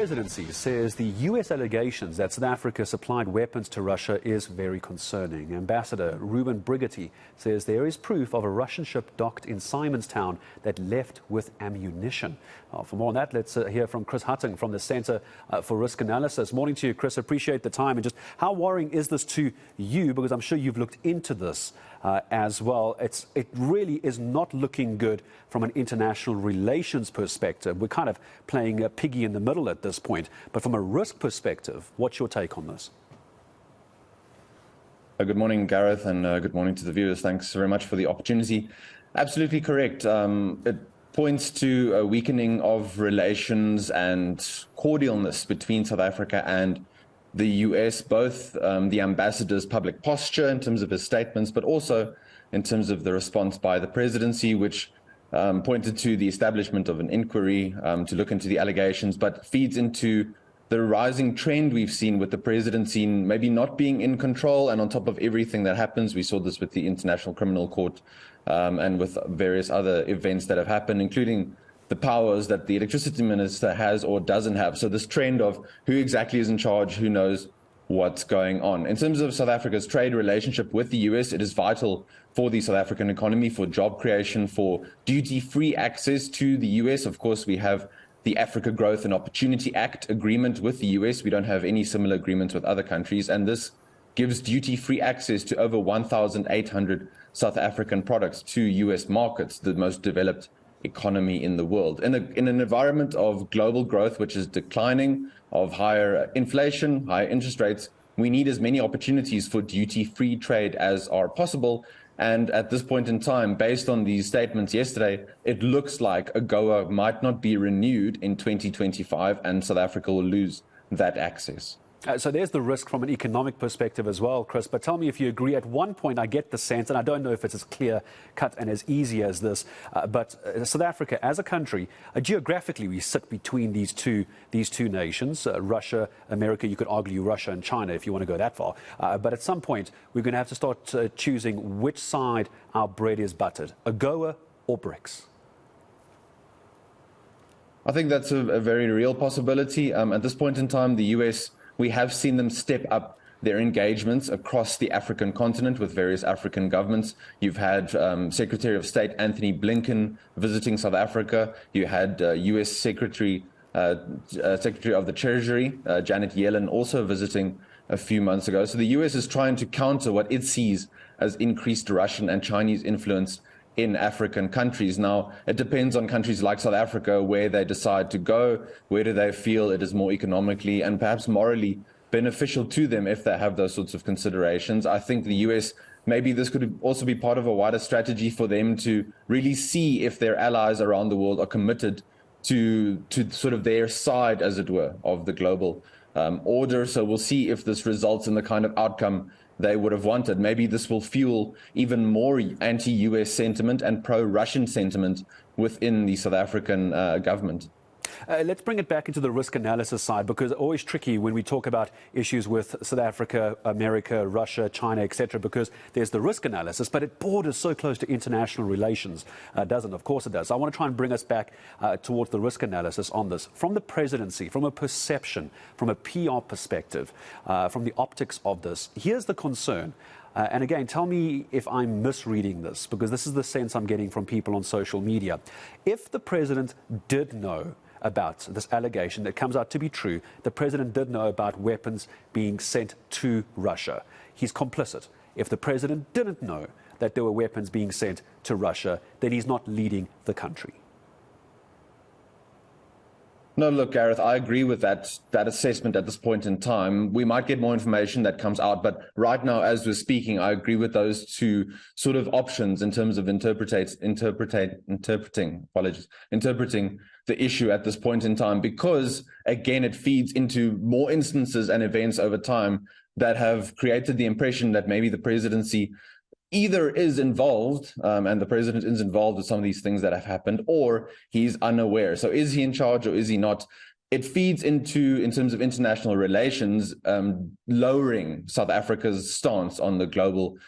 Presidency says the U.S. allegations that South Africa supplied weapons to Russia is very concerning. Ambassador Reuben Brigety says there is proof of a Russian ship docked in Simonstown that left with ammunition. For more on that, let's hear from Chris Hattingh from the Centre for Risk Analysis. Morning to you, Chris. Appreciate the time. And just how worrying is this to you? Because I'm sure you've looked into this as well. It really is not looking good from an international relations perspective. We're kind of playing a piggy in the middle at this point. But from a risk perspective, what's your take on this? Good morning, Gareth, and good morning to the viewers. Thanks very much for the opportunity. Absolutely correct. It points to a weakening of relations and cordialness between South Africa and the US, both the ambassador's public posture in terms of his statements, but also in terms of the response by the presidency, which pointed to the establishment of an inquiry to look into the allegations, but feeds into the rising trend we've seen with the presidency maybe not being in control and on top of everything that happens. We saw this with the International Criminal Court and with various other events that have happened, including the powers that the electricity minister has or doesn't have. So this trend of who exactly is in charge, who knows what's going on. In terms of South Africa's trade relationship with the US, it is vital for the South African economy, for job creation, for duty-free access to the US. Of course, we have the Africa Growth and Opportunity Act agreement with the US. We don't have any similar agreements with other countries, and this gives duty-free access to over 1,800 South African products to US markets, the most developed economy in the world. In an environment of global growth, which is declining, of higher inflation, higher interest rates, we need as many opportunities for duty-free trade as are possible. And at this point in time, based on these statements yesterday, it looks like AGOA might not be renewed in 2025, and South Africa will lose that access. So there's the risk from an economic perspective as well, Chris. But tell me if you agree. At one point, I get the sense, and I don't know if it's as clear cut and as easy as this, but South Africa as a country, geographically, we sit between these two nations, Russia, America. You could argue Russia and China if you want to go that far. But at some point, we're going to have to start choosing which side our bread is buttered, AGOA or BRICS. I think that's a very real possibility. At this point in time, the US, we have seen them step up their engagements across the African continent with various African governments. You've had Secretary of State Anthony Blinken visiting South Africa. You had US Secretary of the Treasury, Janet Yellen, also visiting a few months ago. So the US is trying to counter what it sees as increased Russian and Chinese influence in African countries. Now, it depends on countries like South Africa where they decide to go, where do they feel it is more economically and perhaps morally beneficial to them if they have those sorts of considerations. I think the US, maybe this could also be part of a wider strategy for them to really see if their allies around the world are committed to sort of their side, as it were, of the global order. So we'll see if this results in the kind of outcome they would have wanted. Maybe this will fuel even more anti-US sentiment and pro-Russian sentiment within the South African government. Let's bring it back into the risk analysis side, because it's always tricky when we talk about issues with South Africa, America, Russia, China, etc., because there's the risk analysis, but it borders so close to international relations, doesn't? Of course it does. I want to try and bring us back towards the risk analysis on this. From the presidency, from a perception, from a PR perspective, from the optics of this, here's the concern. And again, tell me if I'm misreading this, because this is the sense I'm getting from people on social media. If the president did know about this allegation that comes out to be true, the president did know about weapons being sent to Russia, he's complicit. If the president didn't know that there were weapons being sent to Russia, then he's not leading the country. No, look, Gareth, I agree with that assessment at this point in time. We might get more information that comes out, but right now, as we're speaking, I agree with those two sort of options in terms of interpreting the issue at this point in time, because, again, it feeds into more instances and events over time that have created the impression that maybe the presidency either is involved, and the president is involved with some of these things that have happened, or he's unaware. So is he in charge or is he not? It feeds into, in terms of international relations, lowering South Africa's stance on the global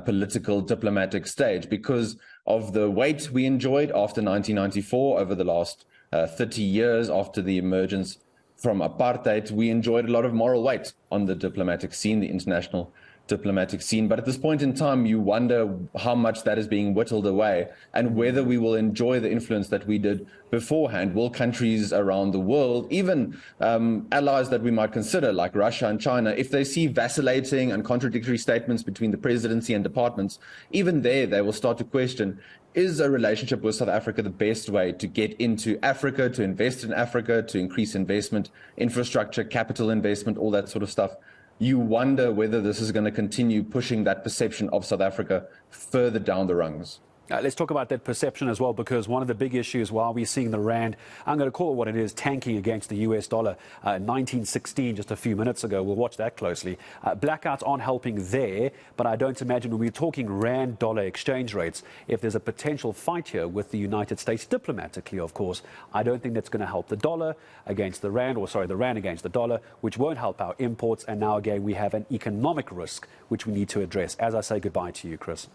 political diplomatic stage because of the weight we enjoyed after 1994 over the last 30 years after the emergence from apartheid, we enjoyed a lot of moral weight on the diplomatic scene, the international diplomatic scene. But at this point in time, you wonder how much that is being whittled away and whether we will enjoy the influence that we did beforehand. Will countries around the world, even allies that we might consider, like Russia and China, if they see vacillating and contradictory statements between the presidency and departments, even there, they will start to question, is a relationship with South Africa the best way to get into Africa, to invest in Africa, to increase investment, infrastructure, capital investment, all that sort of stuff? You wonder whether this is going to continue pushing that perception of South Africa further down the rungs. Let's talk about that perception as well, because one of the big issues while we're seeing the rand, I'm going to call it what it is, tanking against the US dollar, 1916 just a few minutes ago. We'll watch that closely. Blackouts aren't helping there, but I don't imagine when we're talking rand-dollar exchange rates, if there's a potential fight here with the United States diplomatically, of course, I don't think that's going to help the dollar against the rand, or sorry, the rand against the dollar, which won't help our imports. And now again, we have an economic risk which we need to address. As I say goodbye to you, Chris.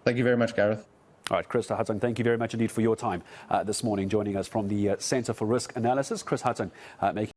Thank you very much, Gareth. All right, Chris Hattingh, thank you very much indeed for your time this morning, joining us from the Centre for Risk Analysis. Chris Hattingh making